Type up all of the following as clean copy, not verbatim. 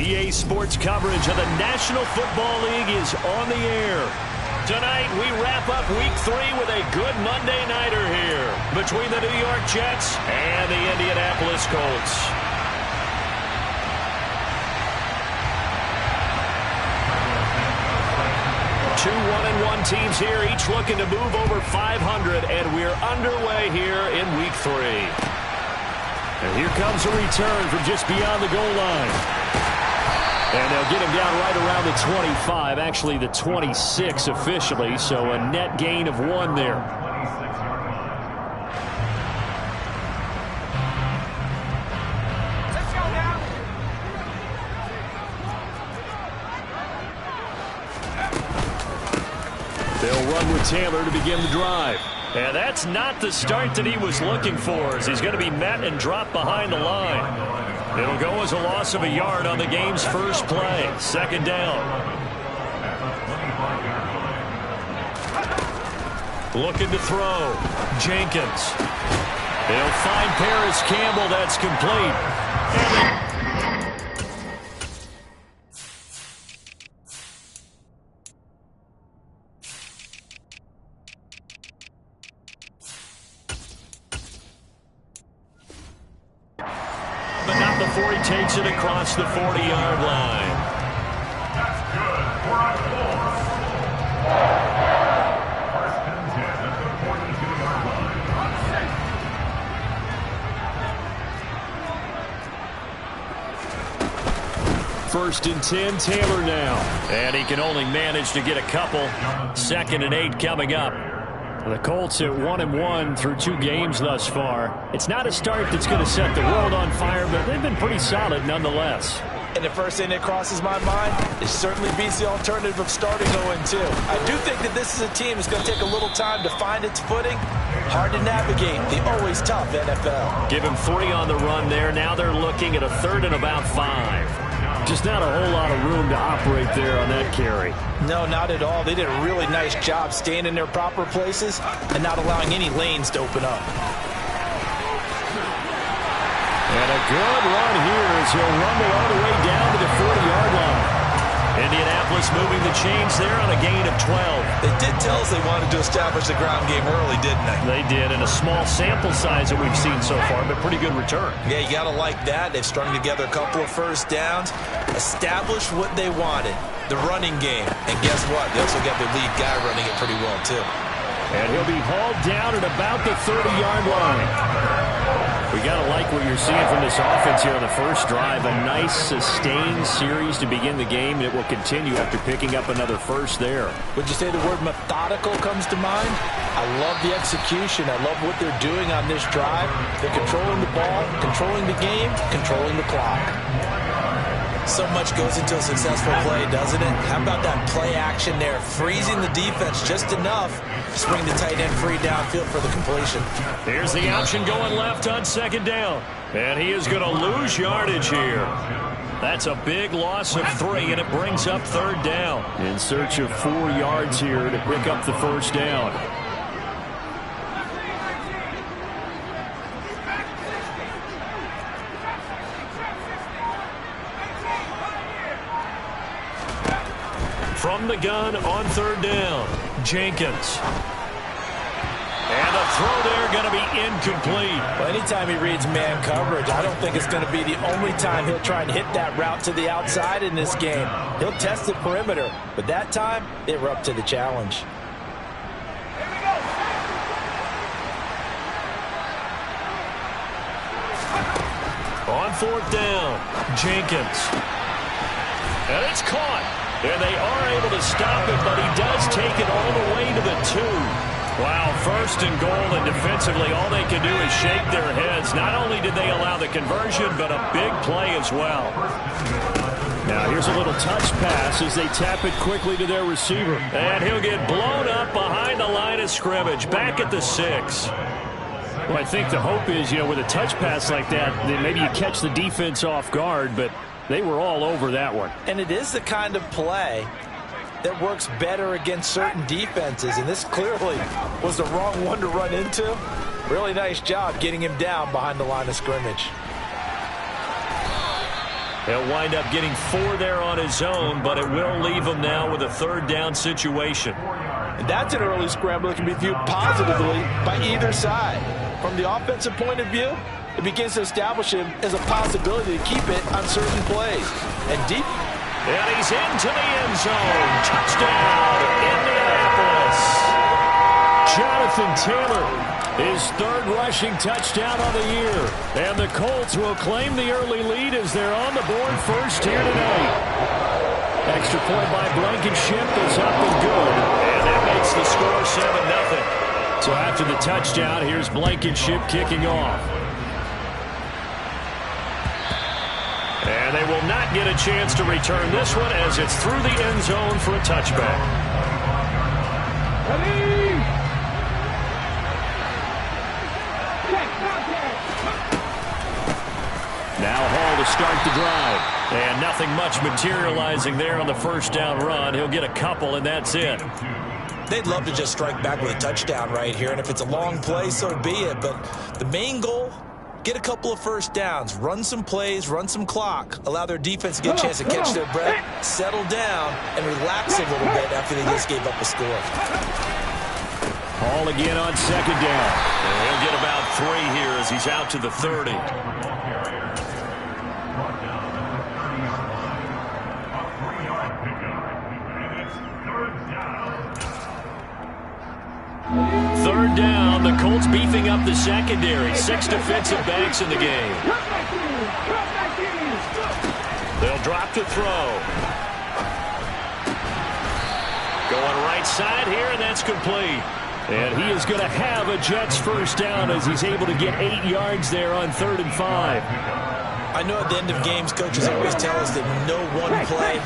EA Sports coverage of the National Football League is on the air. Tonight, we wrap up Week 3 with a good Monday nighter here between the New York Jets and the Indianapolis Colts. Two 1-1 teams here, each looking to move over 500, and we're underway here in Week 3. And here comes a return from just beyond the goal line. And they'll get him down right around the 25, actually the 26 officially, so a net gain of 1 there. They'll run with Taylor to begin the drive. And that's not the start that he was looking for, as he's going to be met and dropped behind the line. It'll go as a loss of a yard on the game's first play. Second down. Looking to throw. Jenkins. They'll find Paris Campbell. That's complete. Before he takes it across the 40-yard line. That's good. We're on 4. First and 10 at the 42-yard line. First and 10, Taylor now. And he can only manage to get a couple. Second and 8 coming up. The Colts at 1-1 through 2 games thus far. It's not a start that's going to set the world on fire, but they've been pretty solid nonetheless. And the first thing that crosses my mind is certainly beats the alternative of starting 0-2. I do think that this is a team that's going to take a little time to find its footing. Hard to navigate the always tough NFL. Give him 3 on the run there. Now they're looking at a 3rd and about 5. Just not a whole lot of room to operate there on that carry. No, not at all. They did a really nice job staying in their proper places and not allowing any lanes to open up. And a good run here as he'll rumble all the way down to the 40-yard line. Indianapolis moving the chains there on a gain of 12. They did tell us they wanted to establish the ground game early, didn't they? They did, in a small sample size that we've seen so far, but pretty good return. Yeah, you got to like that. They've strung together a couple of first downs, established what they wanted, the running game. And guess what? They also got their lead guy running it pretty well, too. And he'll be hauled down at about the 30-yard line. We got to like what you're seeing from this offense here on the first drive. A nice, sustained series to begin the game, and it will continue after picking up another first there. Would you say the word methodical comes to mind? I love the execution. I love what they're doing on this drive. They're controlling the ball, controlling the game, controlling the clock. So much goes into a successful play, doesn't it? How about that play action there? Freezing the defense just enough to spring the tight end free downfield for the completion. Here's the option going left on second down. And he is going to lose yardage here. That's a big loss of 3, and it brings up 3rd down. In search of 4 yards here to pick up the first down. From the gun on 3rd down, Jenkins. And a throw there going to be incomplete. Well, anytime he reads man coverage, I don't think it's going to be the only time he'll try and hit that route to the outside in this game. He'll test the perimeter, but that time, they were up to the challenge. On 4th down, Jenkins. And it's caught. And they are able to stop it, but he does take it all the way to the 2. Wow, 1st and goal, and defensively all they can do is shake their heads. Not only did they allow the conversion, but a big play as well. Now here's a little touch pass as they tap it quickly to their receiver. And he'll get blown up behind the line of scrimmage, back at the 6. Well, I think the hope is, with a touch pass like that, then maybe you catch the defense off guard, but they were all over that one. And it is the kind of play that works better against certain defenses, and this clearly was the wrong one to run into. Really nice job getting him down behind the line of scrimmage. He'll wind up getting 4 there on his own, but it will leave him now with a 3rd down situation. And that's an early scramble that can be viewed positively by either side. From the offensive point of view, it begins to establish him as a possibility to keep it on certain plays. And deep. And he's into the end zone. Touchdown, Indianapolis. Jonathan Taylor, his 3rd rushing touchdown on the year. And the Colts will claim the early lead as they're on the board first here tonight. Extra point by Blankenship is up and good. And that makes the score 7-0. So after the touchdown, here's Blankenship kicking off. And they will not get a chance to return this one as it's through the end zone for a touchback. Now Hall to start the drive. And nothing much materializing there on the first down run. He'll get a couple, and that's it. They'd love to just strike back with a touchdown right here, and if it's a long play, so be it. But the main goal, get a couple of first downs, run some plays, run some clock, allow their defense to get a chance to catch their breath, settle down, and relax a little bit after they just gave up a score. Hall again on 2nd down. And he'll get about 3 here as he's out to the 30. Third down, the Colts beefing up the secondary. 6 defensive backs in the game. They'll drop to throw. Going right side here, and that's complete. And he is going to have a Jets first down as he's able to get 8 yards there on 3rd and 5. I know at the end of games, coaches always tell us that no one play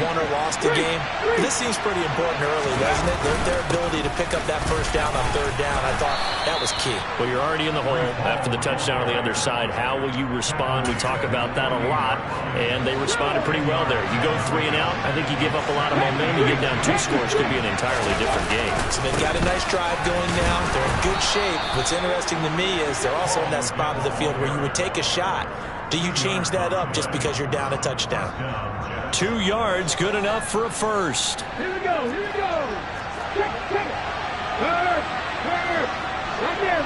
won or lost a game. This seems pretty important early, doesn't it? Their ability to pick up that first down on 3rd down, I thought that was key. Well, you're already in the hole after the touchdown on the other side. How will you respond? We talk about that a lot, and they responded pretty well there. You go 3 and out, I think you give up a lot of momentum. You get down 2 scores, could be an entirely different game. So they've got a nice drive going now. They're in good shape. What's interesting to me is they're also in that spot of the field where you would take a shot. Do you change that up just because you're down a touchdown? 2 yards, good enough for a first. Here we go, here we go. Check. Right there.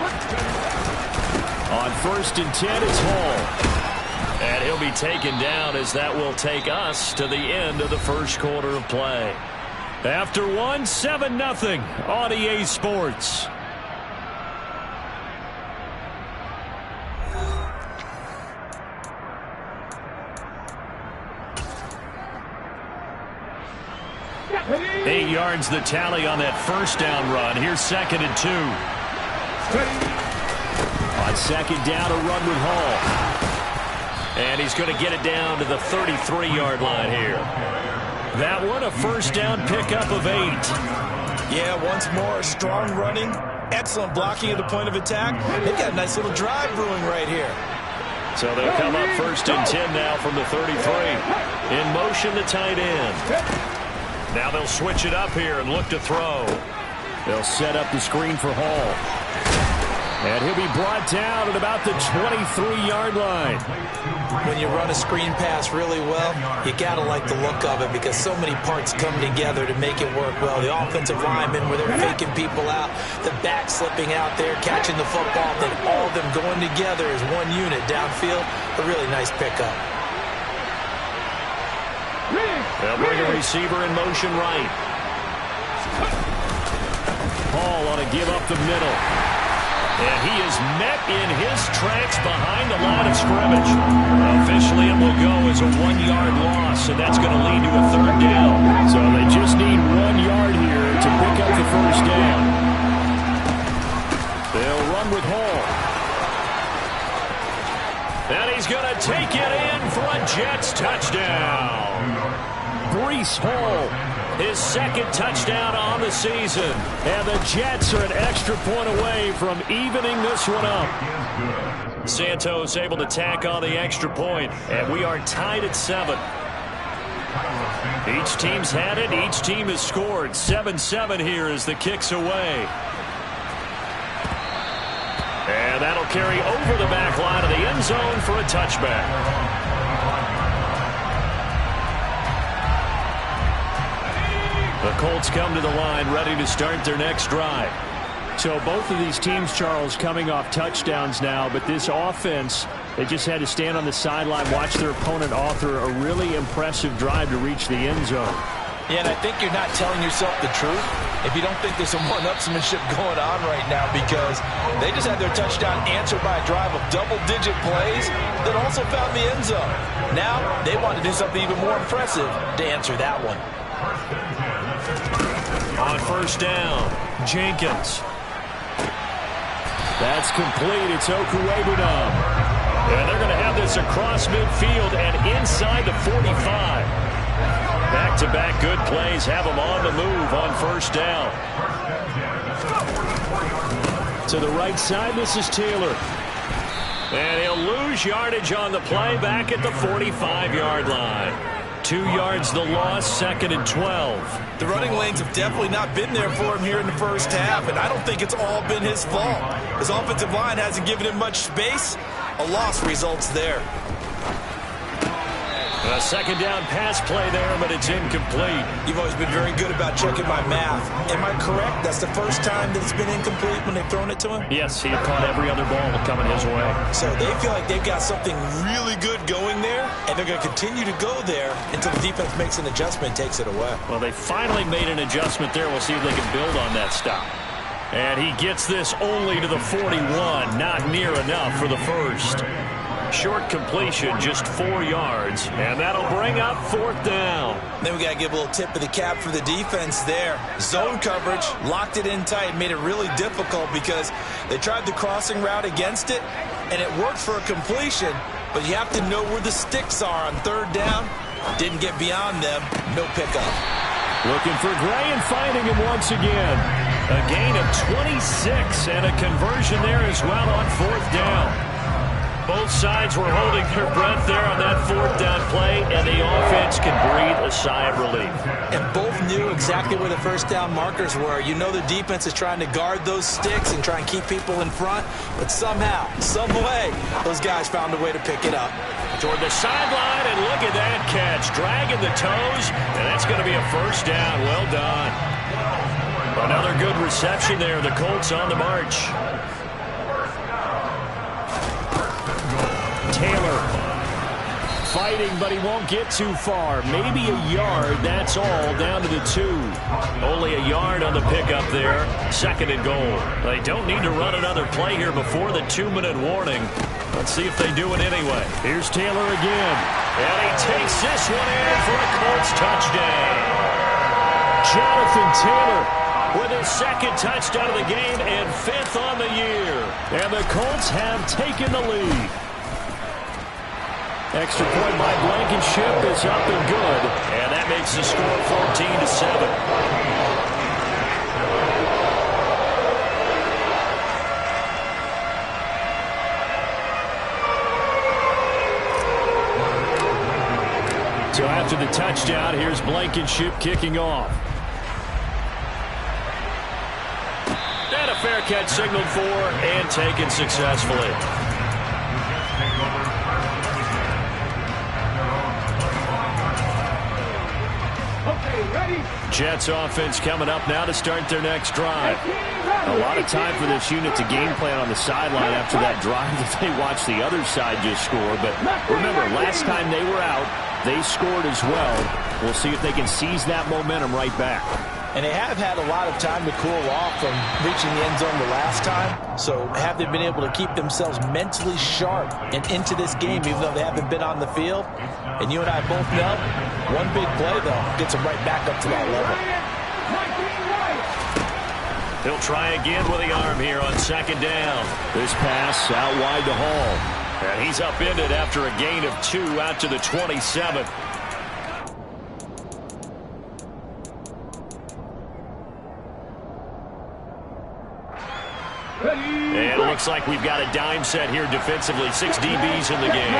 On 1st and 10, it's Hall. And he'll be taken down as that will take us to the end of the first quarter of play. After 1, 7-0 on EA Sports. Eight yards the tally on that first down run. Here's 2nd and 2. On 2nd down, a run with Hall. And he's going to get it down to the 33-yard line here. That one, a first down pickup of 8. Yeah, once more, strong running, excellent blocking at the point of attack. They've got a nice little drive brewing right here. So they'll come up 1st and 10 now from the 33. In motion, the tight end. Now they'll switch it up here and look to throw. They'll set up the screen for Hall. And he'll be brought down at about the 23-yard line. When you run a screen pass really well, you got to like the look of it because so many parts come together to make it work well. The offensive linemen where they're faking people out, the back slipping out there, catching the football, then all of them going together as one unit downfield. A really nice pickup. They'll bring a receiver in motion right. Hall on a give up the middle. And he is met in his tracks behind the line of scrimmage. Officially, it will go as a 1-yard loss, and that's going to lead to a 3rd down. So they just need 1 yard here to pick up the first down. They'll run with Hall. And he's going to take it in for a Jets touchdown. Breece Hall, his 2nd touchdown on the season. And the Jets are an extra point away from evening this one up. Santos able to tack on the extra point, and we are tied at 7. Each team's had it. Each team has scored. 7-7 here as the kick's away. And that'll carry over the back line of the end zone for a touchback. Colts come to the line, ready to start their next drive. So both of these teams, Charles, coming off touchdowns now, but this offense, they just had to stand on the sideline, watch their opponent author a really impressive drive to reach the end zone. Yeah, and I think you're not telling yourself the truth if you don't think there's some one-upsmanship going on right now, because they just had their touchdown answered by a drive of double-digit plays that also found the end zone. Now they want to do something even more impressive to answer that one. On first down, Jenkins. That's complete. It's Okuwebunam. And they're going to have this across midfield and inside the 45. Back-to-back good plays have them on the move on first down. To the right side, this is Taylor. And he'll lose yardage on the play back at the 45-yard line. 2 yards the loss, 2nd and 12. The running lanes have definitely not been there for him here in the first half, and I don't think it's all been his fault. His offensive line hasn't given him much space. A loss results there. A second down pass play there, but it's incomplete. You've always been very good about checking my math. Am I correct? That's the first time that it's been incomplete when they've thrown it to him? Yes, he had caught every other ball coming his way. So they feel like they've got something really good going there, and they're going to continue to go there until the defense makes an adjustment and takes it away. Well, they finally made an adjustment there. We'll see if they can build on that stop. And he gets this only to the 41, not near enough for the first. Short completion, just 4 yards, and that'll bring up 4th down. Then we got to give a little tip of the cap for the defense there. Zone coverage, locked it in tight, made it really difficult because they tried the crossing route against it, and it worked for a completion, but you have to know where the sticks are on 3rd down. Didn't get beyond them, no pickup. Looking for Gray and finding him once again. A gain of 26 and a conversion there as well on 4th down. Both sides were holding their breath there on that 4th down play, and the offense can breathe a sigh of relief. And both knew exactly where the first down markers were. You know the defense is trying to guard those sticks and try and keep people in front, but somehow, some way, those guys found a way to pick it up. Toward the sideline, and look at that catch. Dragging the toes, and that's going to be a first down. Well done. Another good reception there. The Colts on the march. Taylor fighting, but he won't get too far. Maybe a yard, that's all, down to the 2. Only a yard on the pickup there. 2nd and goal. They don't need to run another play here before the 2-minute warning. Let's see if they do it anyway. Here's Taylor again. And he takes this one in for a Colts touchdown. Jonathan Taylor with his 2nd touchdown of the game and 5th on the year. And the Colts have taken the lead. Extra point by Blankenship is up and good. And that makes the score 14-7. So after the touchdown, here's Blankenship kicking off. And a fair catch signaled for and taken successfully. Jets offense coming up now to start their next drive. A lot of time for this unit to game plan on the sideline after that drive that they watched the other side just score. But remember, last time they were out, they scored as well. We'll see if they can seize that momentum right back. And they have had a lot of time to cool off from reaching the end zone the last time. So have they been able to keep themselves mentally sharp and into this game, even though they haven't been on the field? And you and I both know, one big play, though, gets them right back up to that level. He'll try again with the arm here on 2nd down. This pass out wide to Hall. And he's upended after a gain of 2 out to the 27. And it looks like we've got a dime set here defensively. 6 DBs in the game.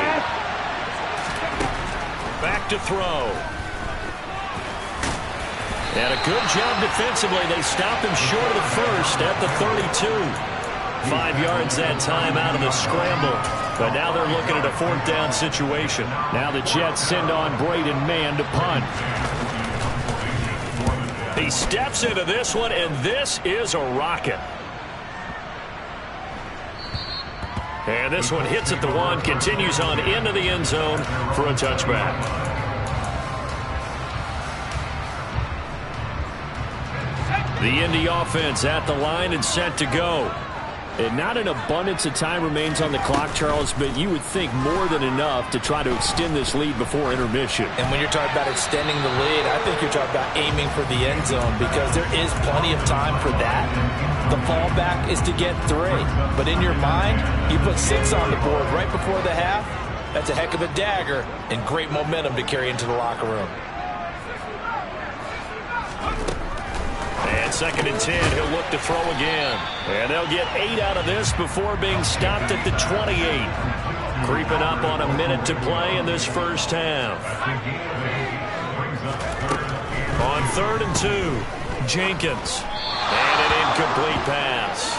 Back to throw. And a good job defensively. They stop him short of the first at the 32. 5 yards that time out of the scramble. But now they're looking at a 4th down situation. Now the Jets send on Braden Mann to punt. he steps into this one, and this is a rocket. And this one hits at the 1, continues on into the end zone for a touchback. The Indy offense at the line and set to go. And not an abundance of time remains on the clock, Charles, but you would think more than enough to try to extend this lead before intermission. And when you're talking about extending the lead, I think you're talking about aiming for the end zone because there is plenty of time for that. The fallback is to get 3. But in your mind, you put 6 on the board right before the half. That's a heck of a dagger and great momentum to carry into the locker room. And 2nd and 10, he'll look to throw again. And they'll get 8 out of this before being stopped at the 28. Creeping up on a minute to play in this first half. On 3rd and 2, Jenkins. And an incomplete pass.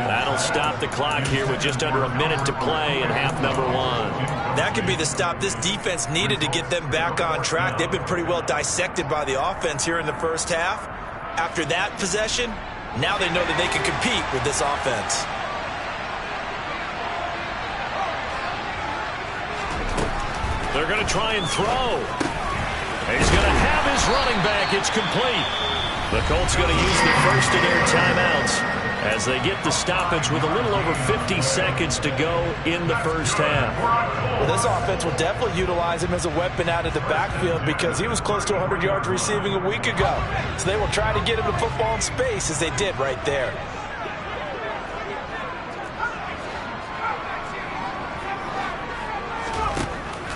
That'll stop the clock here with just under a minute to play in half number 1. That could be the stop this defense needed to get them back on track. They've been pretty well dissected by the offense here in the first half. After that possession, now they know that they can compete with this offense. They're going to try and throw. He's going to have his running back. It's complete. The Colts going to use the first of their timeouts as they get the stoppage with a little over 50 seconds to go in the first half. Well, this offense will definitely utilize him as a weapon out of the backfield because he was close to 100 yards receiving a week ago. So they will try to get him the football in space as they did right there.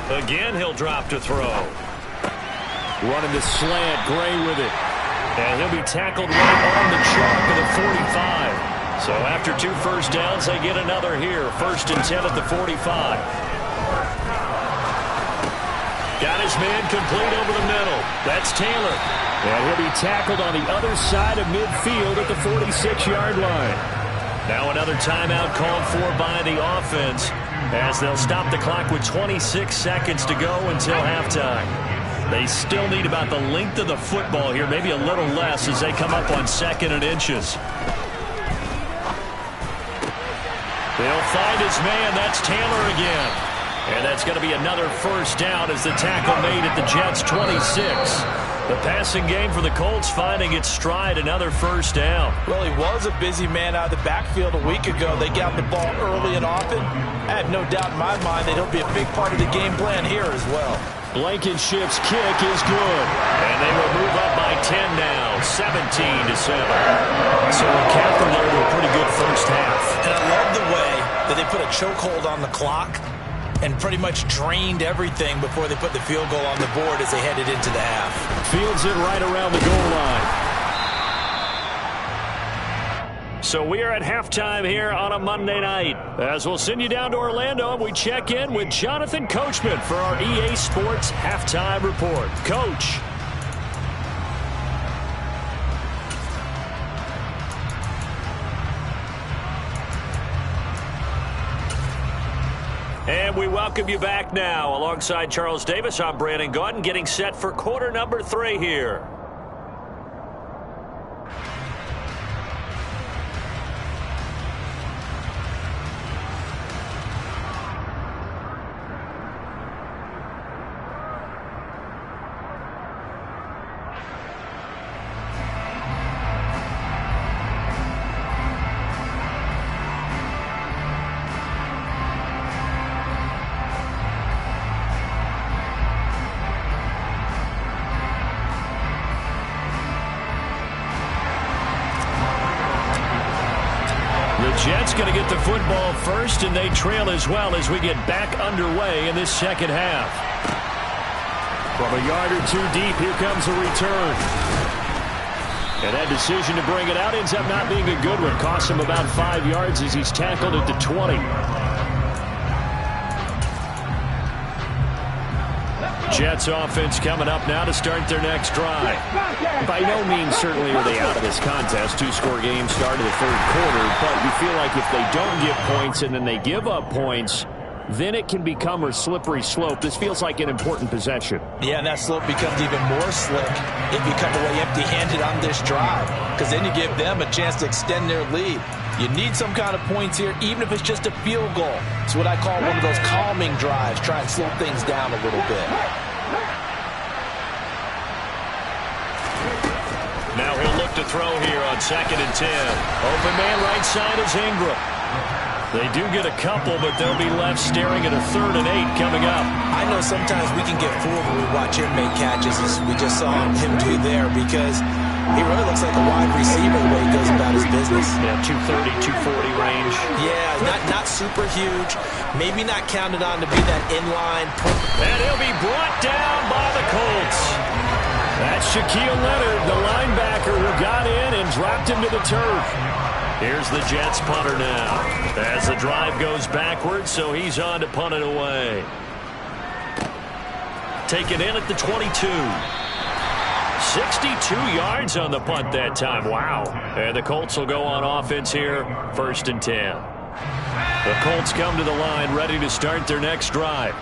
Again, he'll drop to throw. Running the slant, Gray with it. And he'll be tackled right on the chalk of the 45. So after 2 first downs, they get another here. 1st and 10 at the 45. Got his man complete over the middle. That's Taylor. And he'll be tackled on the other side of midfield at the 46-yard line. Now another timeout called for by the offense as they'll stop the clock with 26 seconds to go until halftime. They still need about the length of the football here, maybe a little less as they come up on 2nd and inches. They'll find his man. That's Taylor again. And that's going to be another first down as the tackle made at the Jets' 26. The passing game for the Colts finding its stride, another first down. Well, he was a busy man out of the backfield a week ago. They got the ball early and often. I have no doubt in my mind that he'll be a big part of the game plan here as well. Blankenship's kick is good. And they will move up by 10 now, 17-7. So a capper there to a pretty good first half. And I love the way that they put a chokehold on the clock and pretty much drained everything before they put the field goal on the board as they headed into the half. Fields it right around the goal line. So we are at halftime here on a Monday night. As we'll send you down to Orlando and we check in with Jonathan Coachman for our EA Sports Halftime Report. Coach. And we welcome you back now. Alongside Charles Davis, I'm Brandon Gaudin, getting set for quarter number 3 here. Jets going to get the football first, and they trail as well as we get back underway in this second half. From a yard or 2 deep, here comes a return. And that decision to bring it out ends up not being a good one. Costs him about 5 yards as he's tackled at the 20. Jets offense coming up now to start their next drive. By no means certainly are they out of this contest. 2-score game start of the 3rd quarter, but you feel like if they don't get points and then they give up points, then it can become a slippery slope. This feels like an important possession. Yeah, and that slope becomes even more slick if you come away empty-handed on this drive, because then you give them a chance to extend their lead. You need some kind of points here, even if it's just a field goal. It's what I call one of those calming drives. Try and slow things down a little bit. Now he'll look to throw here on 2nd and 10. Open man right side is Ingram. They do get a couple, but they'll be left staring at a 3rd and 8 coming up. I know sometimes we can get fooled when we watch him make catches, as we just saw him do there, because he really looks like a wide receiver the way he goes about his business. Yeah, 230, 240 range. Yeah, not super huge. Maybe not counted on to be that inline. And he'll be brought down by the Colts. That's Shaquille Leonard, the linebacker, who got in and dropped him to the turf. Here's the Jets punter now, as the drive goes backwards, so he's on to punt it away. Taken in at the 22. 62 yards on the punt that time. Wow. And the Colts will go on offense here, 1st and 10. The Colts come to the line, ready to start their next drive.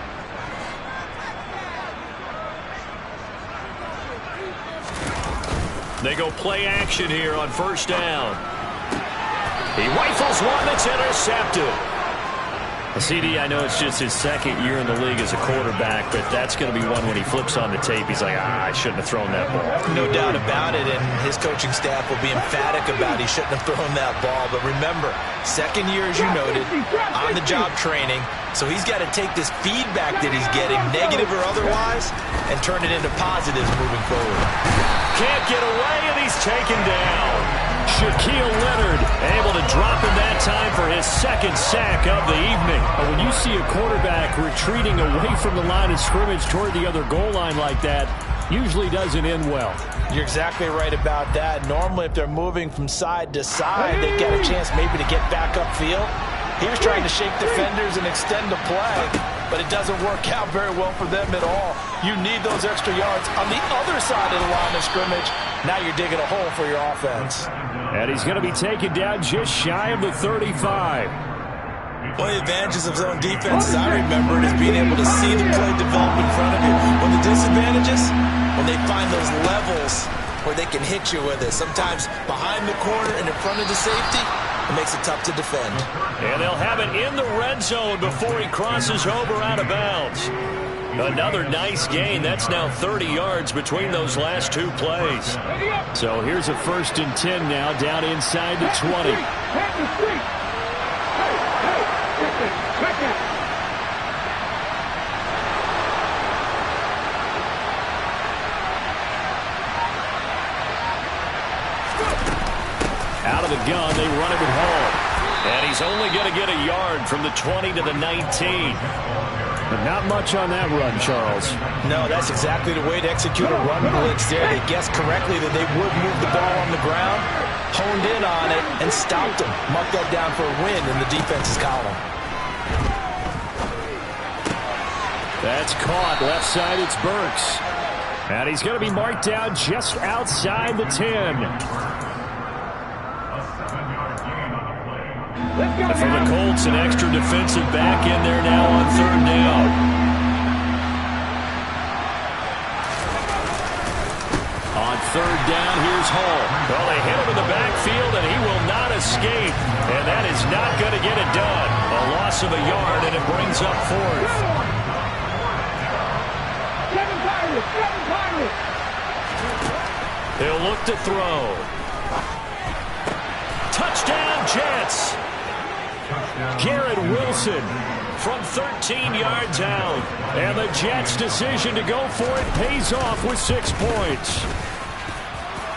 They go play action here on 1st down. He rifles one that's intercepted. CD, I know it's just his 2nd year in the league as a quarterback, but that's going to be one when he flips on the tape. He's like, I shouldn't have thrown that ball. No doubt about it, and his coaching staff will be emphatic about he shouldn't have thrown that ball. But remember, 2nd year, as you noted, on-the-job training, so he's got to take this feedback that he's getting, negative or otherwise, and turn it into positives moving forward. Can't get away, and he's taken down. Shaquille Leonard able to drop him that time for his 2nd sack of the evening. When you see a quarterback retreating away from the line of scrimmage toward the other goal line like that, usually doesn't end well. You're exactly right about that. Normally, if they're moving from side to side, they get a chance maybe to get back upfield. He was trying to shake defenders and extend the play, but it doesn't work out very well for them at all. You need those extra yards on the other side of the line of scrimmage. Now you're digging a hole for your offense. And he's going to be taken down just shy of the 35. One of the advantages of zone defense, as I remember it, is being able to see the play develop in front of you. One of the disadvantages, when they find those levels where they can hit you with it. Sometimes behind the corner and in front of the safety, it makes it tough to defend. And they'll have it in the red zone before he crosses over out of bounds. Another nice gain. That's now 30 yards between those last 2 plays. So here's a 1st and 10 now, down inside the 20. Out of the gun, they run it at home. And he's only going to get a yard from the 20 to the 19. But not much on that run, Charles. No, that's exactly the way to execute a run blitz there. They guessed correctly that they would move the ball on the ground, honed in on it, and stopped them. Marked that down for a win in the defense's column. That's caught. Left side, it's Burks. And he's going to be marked down just outside the 10. And for the Colts, an extra defensive back in there now on 3rd down. On 3rd down, here's Hall. Well, they hit him in the backfield, and he will not escape. And that is not going to get it done. A loss of a yard, and it brings up 4th. He'll look to throw. Touchdown, Jets. Garrett Wilson from 13 yards out. And the Jets' decision to go for it pays off with 6 points.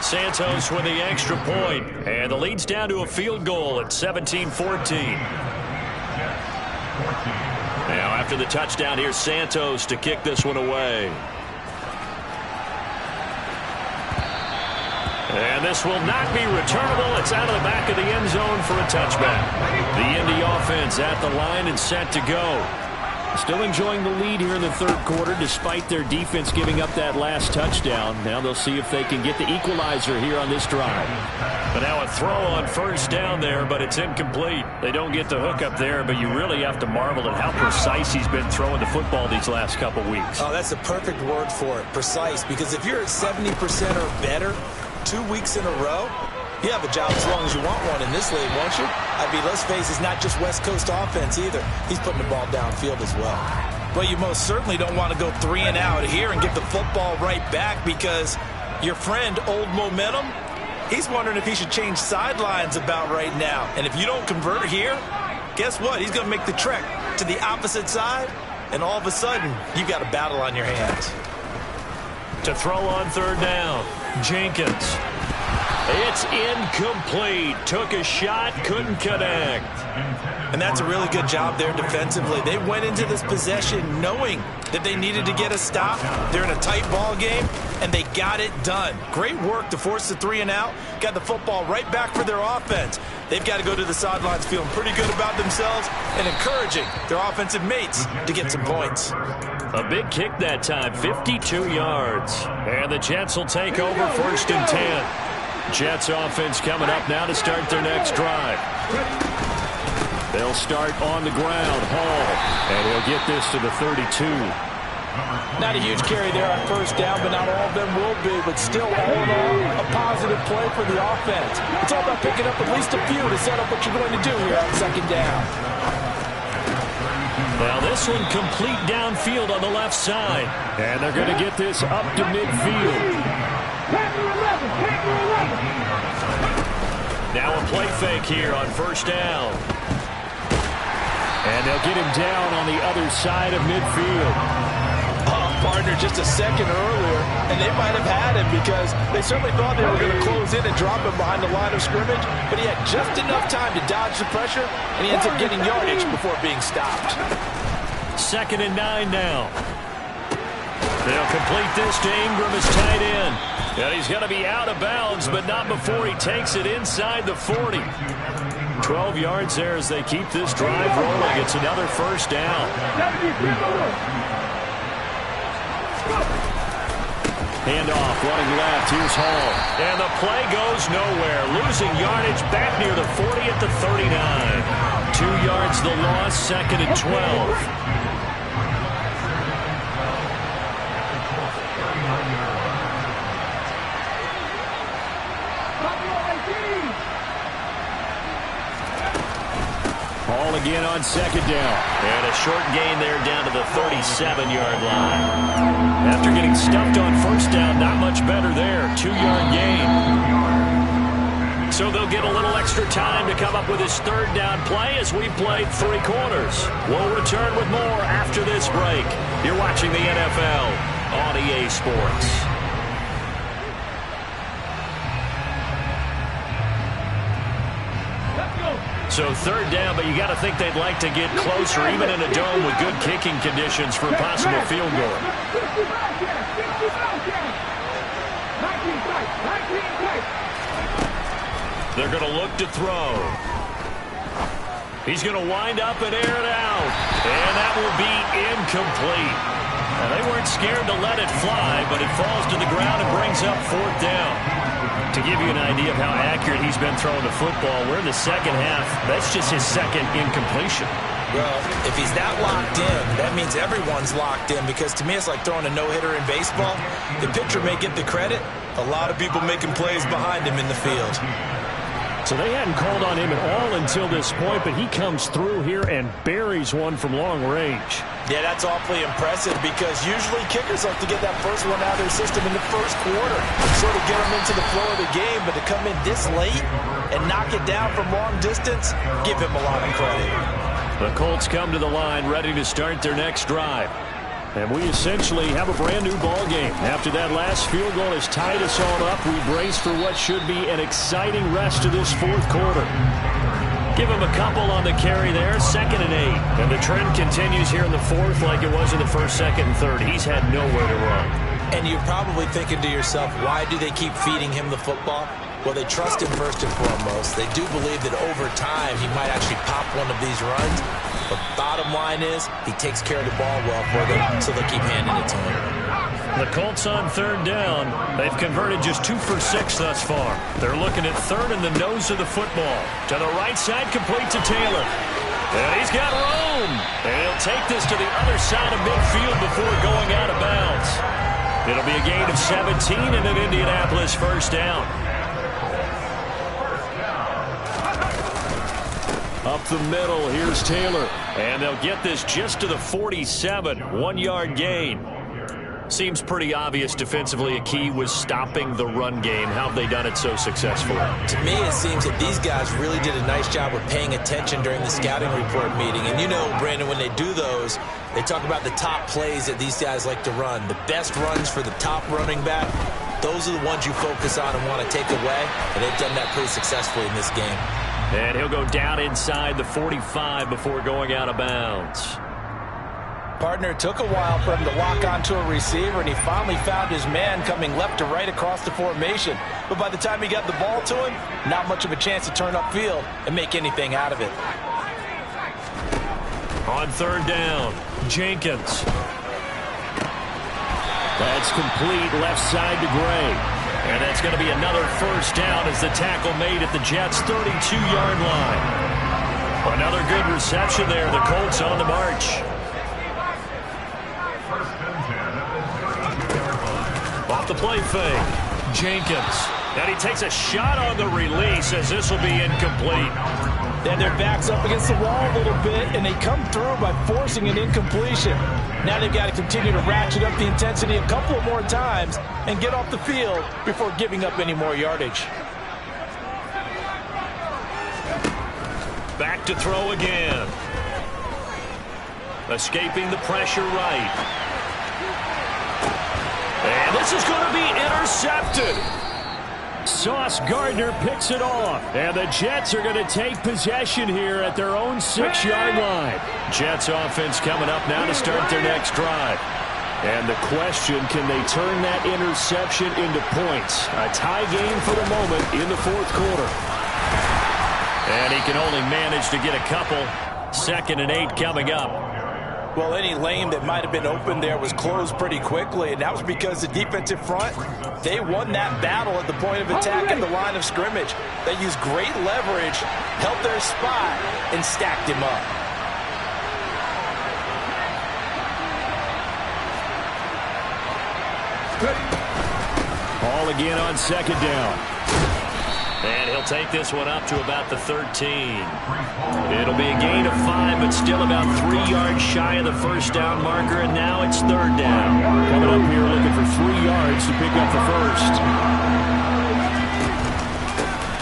Santos with the extra point. And the lead's down to a field goal at 17-14. Now after the touchdown, here's Santos to kick this one away. And this will not be returnable. It's out of the back of the end zone for a touchback. The Indy offense at the line and set to go. Still enjoying the lead here in the third quarter despite their defense giving up that last touchdown. Now they'll see if they can get the equalizer here on this drive. But now a throw on first down there, but it's incomplete. They don't get the hook up there, but you really have to marvel at how precise he's been throwing the football these last couple weeks. Oh, that's the perfect word for it, precise, because if you're at 70% or better 2 weeks in a row, you have a job as long as you want one in this league, won't you? I mean, let's face it, it's not just West Coast offense either. He's putting the ball downfield as well. Well, you most certainly don't want to go 3 and out here and get the football right back, because your friend, Old Momentum, he's wondering if he should change sidelines about right now. And if you don't convert here, guess what? He's going to make the trek to the opposite side, and all of a sudden, you've got a battle on your hands. To throw on third down, Jenkins. It's incomplete. Took a shot, couldn't connect. And that's a really good job there defensively. They went into this possession knowing that they needed to get a stop. They're in a tight ball game, and they got it done. Great work to force the 3 and out. Got the football right back for their offense. They've got to go to the sidelines feeling pretty good about themselves and encouraging their offensive mates to get some points. A big kick that time, 52 yards. And the Jets will take over 1st and 10. Jets offense coming up now to start their next drive. They'll start on the ground. Hall, and he'll get this to the 32. Not a huge carry there on first down, but not all of them will be. But still, all in all, a positive play for the offense. It's all about picking up at least a few to set up what you're going to do here on second down. Now this one complete downfield on the left side. And they're going to get this up to midfield. Now a play fake here on first down. And they'll get him down on the other side of midfield. Oh, partner, just a second earlier, and they might have had him because they certainly thought they were going to close in and drop him behind the line of scrimmage, but he had just enough time to dodge the pressure, and he ends up getting yardage before being stopped. 2nd and 9 now. They'll complete this to Ingram as tight end. And he's going to be out of bounds, but not before he takes it inside the 40. 12 yards there as they keep this drive rolling. It's another first down. Handoff, running left. Here's Hall. And the play goes nowhere. Losing yardage back near the 40 at the 39. 2 yards the loss, 2nd and 12. Hall again on second down. And a short gain there down to the 37-yard line. After getting stuffed on first down, not much better there. 2-yard gain. So they'll get a little extra time to come up with his third down play as we played 3 quarters. We'll return with more after this break. You're watching the NFL on EA Sports. So third down, but you got to think they'd like to get closer, even in a dome with good kicking conditions for a possible field goal. They're going to look to throw. He's going to wind up and air it out. And that will be incomplete. Now, they weren't scared to let it fly, but it falls to the ground and brings up 4th down. To give you an idea of how accurate he's been throwing the football, we're in the second half. That's just his second incompletion. Well, if he's that locked in, that means everyone's locked in, because to me it's like throwing a no-hitter in baseball. The pitcher may get the credit. A lot of people making plays behind him in the field. So they hadn't called on him at all until this point, but he comes through here and buries one from long range. Yeah, that's awfully impressive, because usually kickers like to get that first one out of their system in the first quarter, sort of get them into the flow of the game, but to come in this late and knock it down from long distance, give him a lot of credit. The Colts come to the line ready to start their next drive. And we essentially have a brand-new ball game. After that last field goal has tied us all up, we brace for what should be an exciting rest of this 4th quarter. Give him a couple on the carry there, 2nd and 8. And the trend continues here in the 4th like it was in the 1st, 2nd, and 3rd. He's had nowhere to run. And you're probably thinking to yourself, why do they keep feeding him the football? Well, they trust him first and foremost. They do believe that over time he might actually pop one of these runs. But bottom line is he takes care of the ball well for them, so they'll keep handing it to him. The Colts on third down. They've converted just 2 for 6 thus far. They're looking at third in the nose of the football. To the right side, complete to Taylor. And he's got room. And he'll take this to the other side of midfield before going out of bounds. It'll be a gain of 17 and an Indianapolis first down. Up the middle, here's Taylor. And they'll get this just to the 47, 1-yard gain. Seems pretty obvious defensively a key was stopping the run game. How have they done it so successfully? To me, it seems that these guys really did a nice job of paying attention during the scouting report meeting. And you know, Brandon, when they do those, they talk about the top plays that these guys like to run. The best runs for the top running back, those are the ones you focus on and want to take away. And they've done that pretty successfully in this game. And he'll go down inside the 45 before going out of bounds. Partner, it took a while for him to lock onto a receiver, and he finally found his man coming left to right across the formation. But by the time he got the ball to him, not much of a chance to turn upfield and make anything out of it. On third down, Jenkins. That's complete left side to Gray. And that's going to be another first down as the tackle made at the Jets' 32-yard line. Another good reception there. The Colts on the march. Off the play fake, Jenkins. And he takes a shot on the release as this will be incomplete. Then their back's up against the wall a little bit, and they come through by forcing an incompletion. Now they've got to continue to ratchet up the intensity a couple of more times and get off the field before giving up any more yardage. Back to throw again. Escaping the pressure right. And this is going to be intercepted. Sauce Gardner picks it off. And the Jets are going to take possession here at their own 6-yard line. Jets offense coming up now to start their next drive. And the question, can they turn that interception into points? A tie game for the moment in the fourth quarter. And he can only manage to get a couple. 2nd and 8 coming up. Well, any lane that might have been open there was closed pretty quickly, and that was because the defensive front, they won that battle at the point of attack at the line of scrimmage. They used great leverage, held their spot, and stacked him up. Ball again on 2nd down. And he'll take this one up to about the 13. It'll be a gain of 5, but still about 3 yards shy of the first down marker, and now it's 3rd down. Coming up here looking for 3 yards to pick up the first.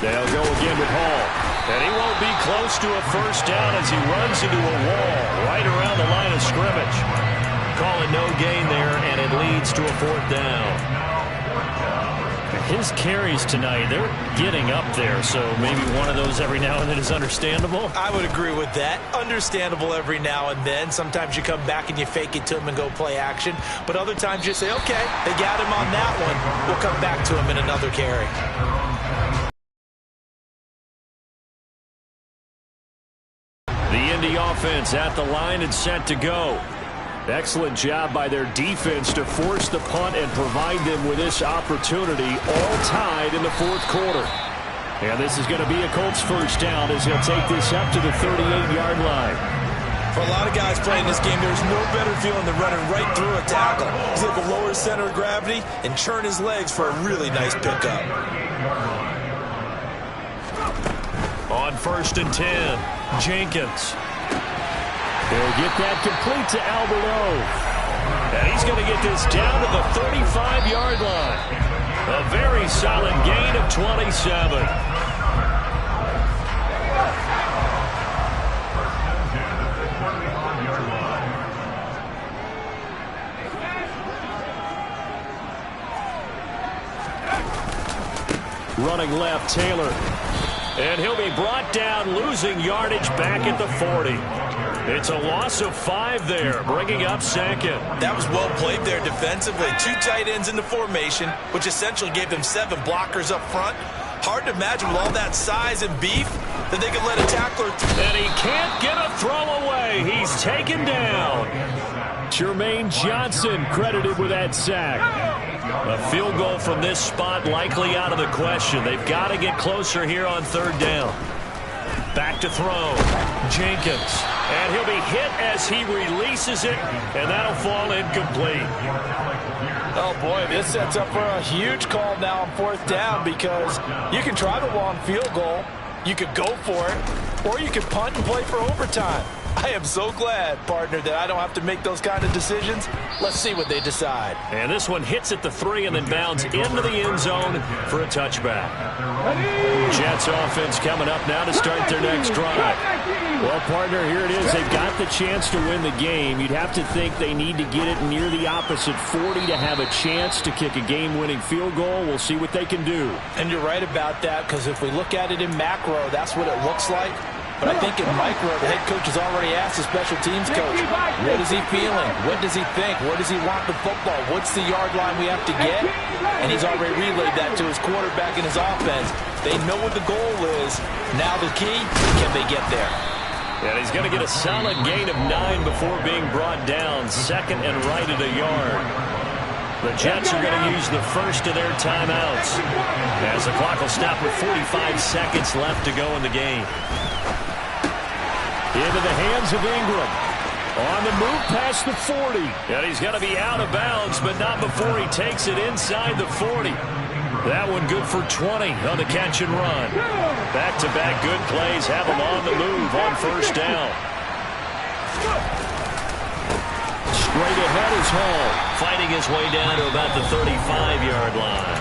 They'll go again with Hall. And he won't be close to a first down as he runs into a wall right around the line of scrimmage. Call it no gain there, and it leads to a 4th down. His carries tonight, they're getting up there, so maybe one of those every now and then is understandable. I would agree with that. Understandable every now and then. Sometimes you come back and you fake it to him and go play action. But other times you say, okay, they got him on that one. We'll come back to him in another carry. The Indy offense at the line and set to go. Excellent job by their defense to force the punt and provide them with this opportunity, all tied in the fourth quarter. And this is going to be a Colts first down as he'll take this up to the 38-yard line. For a lot of guys playing this game, there's no better feeling than running right through a tackle. He's able to lower his center of gravity and churn his legs for a really nice pickup. On 1st and 10, Jenkins. They'll get that complete to Alberto. And he's going to get this down to the 35-yard line. A very solid gain of 27. Running left, Taylor. And he'll be brought down, losing yardage back at the 40. It's a loss of 5 there, bringing up 2nd. That was well played there defensively. 2 tight ends in the formation, which essentially gave them 7 blockers up front. Hard to imagine with all that size and beef that they could let a tackler. And he can't get a throw away. He's taken down. Jermaine Johnson credited with that sack. A field goal from this spot likely out of the question. They've got to get closer here on third down. Back to throw. Jenkins. And he'll be hit as he releases it, and that'll fall incomplete. Oh, boy, this sets up for a huge call now on fourth down because you can try the long field goal, you could go for it, or you can punt and play for overtime. I am so glad, partner, that I don't have to make those kind of decisions. Let's see what they decide. And this one hits at the 3 and then bounds into the end zone for a touchback. Jets offense coming up now to start their next drive. Well, partner, here it is. They've got the chance to win the game. You'd have to think they need to get it near the opposite 40 to have a chance to kick a game-winning field goal. We'll see what they can do. And you're right about that, because if we look at it in macro, that's what it looks like. But I think in micro, the head coach has already asked the special teams coach, what is he feeling? What does he think? Where does he want the football? What's the yard line we have to get? And he's already relayed that to his quarterback and his offense. They know what the goal is. Now the key, can they get there? And he's going to get a solid gain of 9 before being brought down. Second and right at a yard. The Jets are going to use the first of their timeouts as the clock will stop with 45 seconds left to go in the game. Into the hands of Ingram. On the move past the 40. And he's going to be out of bounds, but not before he takes it inside the 40. That one good for 20 on the catch and run. Back-to-back good plays have him on the move on first down. Straight ahead is Hall. Fighting his way down to about the 35-yard line.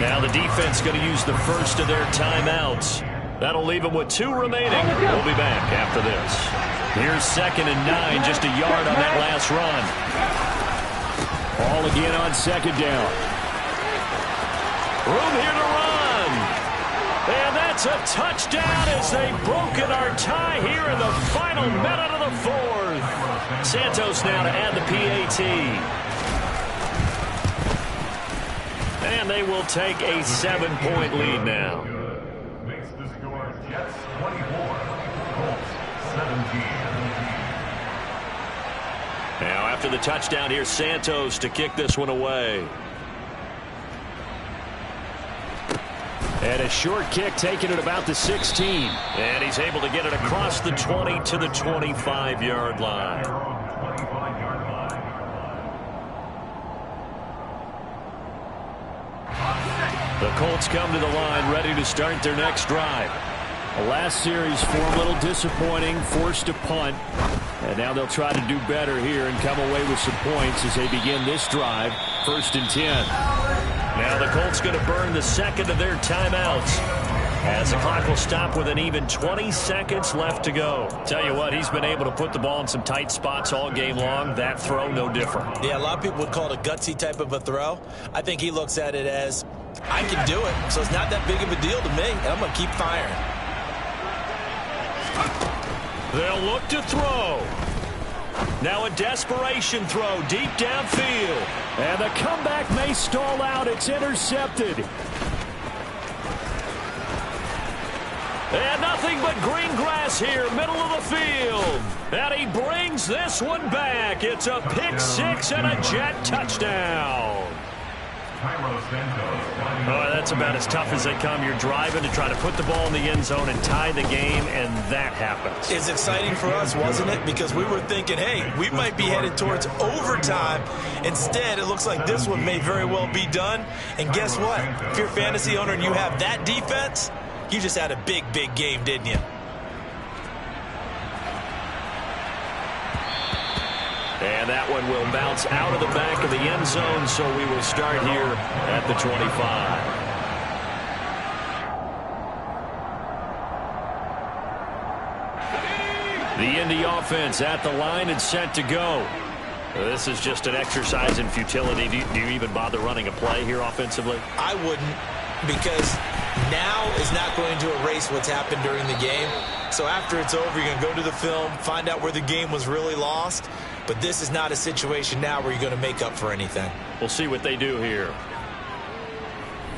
Now the defense going to use the first of their timeouts. That'll leave him with 2 remaining. We'll be back after this. Here's second and 9, just a yard on that last run. All again on second down. Room here to run. And that's a touchdown as they've broken our tie here in the final minute of the fourth. Santos now to add the PAT. And they will take a 7-point lead now. Makes the score Jets 24, Colts 17. Now after the touchdown, here's Santos to kick this one away. And a short kick taken at about the 16. And he's able to get it across the 20 to the 25-yard line. The Colts come to the line ready to start their next drive. The last series for a little disappointing, forced a punt. And now they'll try to do better here and come away with some points as they begin this drive. 1st and 10. Now the Colts going to burn the second of their timeouts as the clock will stop with an even 20 seconds left to go. Tell you what, he's been able to put the ball in some tight spots all game long. That throw, no different. Yeah, a lot of people would call it a gutsy type of a throw. I think he looks at it as, I can do it, so it's not that big of a deal to me, and I'm going to keep firing. They'll look to throw. Now a desperation throw deep downfield. And the comeback may stall out. It's intercepted. And nothing but green grass here, middle of the field. And he brings this one back. It's a pick 6 and a Jet touchdown. Oh, that's about as tough as they come. You're driving to try to put the ball in the end zone and tie the game, and that happens. It's exciting for us, wasn't it? Because we were thinking, hey, we might be headed towards overtime. Instead, it looks like this one may very well be done. And guess what? If you're a fantasy owner and you have that defense, you just had a big, big game, didn't you? And that one will bounce out of the back of the end zone, so we will start here at the 25. The Indy offense at the line and set to go. This is just an exercise in futility. Do you even bother running a play here offensively? I wouldn't, because now is not going to erase what's happened during the game. So after it's over, you're going to go to the film, find out where the game was really lost. But this is not a situation now where you're going to make up for anything. We'll see what they do here.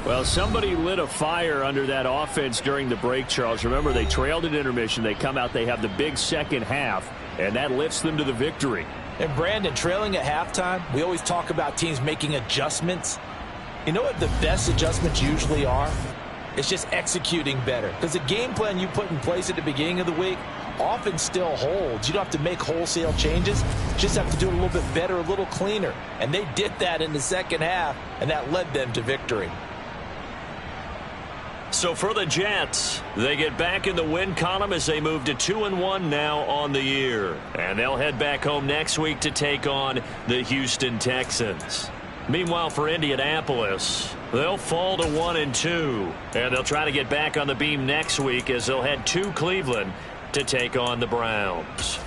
Well, somebody lit a fire under that offense during the break, Charles. Remember, they trailed at intermission. They come out, they have the big second half, and that lifts them to the victory. And, Brandon, trailing at halftime, we always talk about teams making adjustments. You know what the best adjustments usually are? It's just executing better. Because the game plan you put in place at the beginning of the week often still holds. You don't have to make wholesale changes. You just have to do it a little bit better, a little cleaner. And they did that in the second half, and that led them to victory. So for the Jets, they get back in the win column as they move to 2-1 now on the year. And they'll head back home next week to take on the Houston Texans. Meanwhile, for Indianapolis, they'll fall to 1-2. And they'll try to get back on the beam next week as they'll head to Cleveland to take on the Browns.